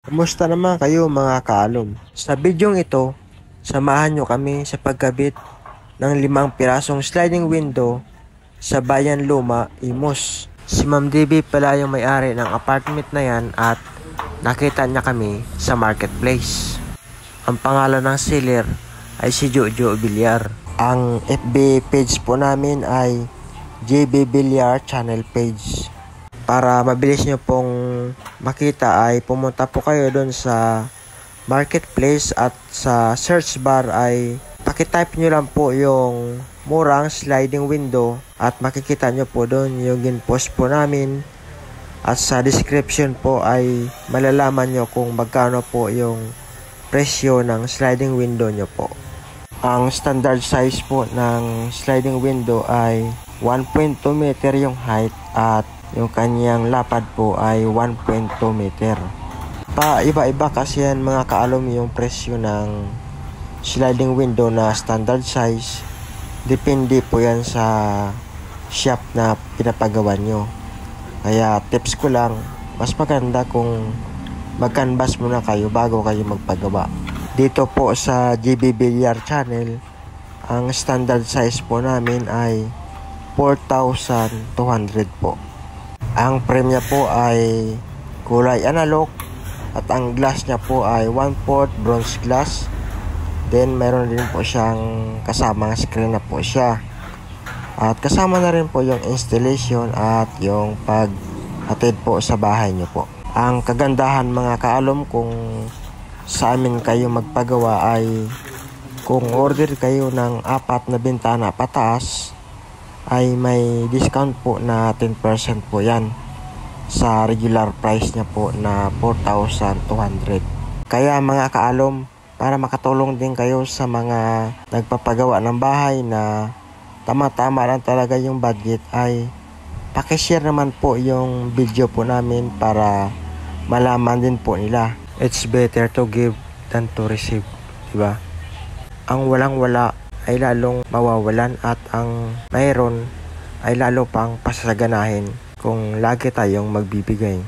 Kumusta naman kayo mga kaalom? Sa bidyong ito, samahan nyo kami sa pagkabit ng 5 pirasong sliding window sa Bayan Luma, Imus. Si Ma'am DB pala yung may-ari ng apartment na yan at nakita niya kami sa marketplace. Ang pangalan ng seller ay si Jojo Villar. Ang FB page po namin ay JB Villar channel page. Para mabilis nyo pong makita ay pumunta po kayo doon sa marketplace at sa search bar ay pakitype nyo lang po yung murang sliding window at makikita nyo po doon yung ginpost po namin at sa description po ay malalaman nyo kung magkano po yung presyo ng sliding window nyo po. Ang standard size po ng sliding window ay 1.2 meter yung height at yung kanyang lapad po ay 1.2 meter. Iba-iba kasi yan mga kaalom yung presyo ng sliding window na standard size. Depende po yan sa shop na pinapagawa nyo. Kaya tips ko lang, mas maganda kung mag-canvas muna kayo bago kayo magpagawa. Dito po sa JB Villar channel, ang standard size po namin ay 4,200 po. Ang frame niya po ay kulay analog at ang glass niya po ay 1/4 bronze glass. Then meron din po siyang kasamang screen na po siya. At kasama na rin po yung installation at yung pag-hatid po sa bahay niyo po. Ang kagandahan mga kaalom kung sa amin kayo magpagawa ay kung order kayo ng 4 na bintana pataas ay may discount po na 10% po yan sa regular price niya po na 4,200. Kaya mga kaalom, para makatulong din kayo sa mga nagpapagawa ng bahay na tama-tama lang talaga yung budget ay pakishare naman po yung video po namin para malaman din po nila. It's better to give than to receive, diba? Ang walang-wala ay lalong mawawalan at ang mayroon ay lalo pang pasasaganahin kung lagi tayong magbibigay.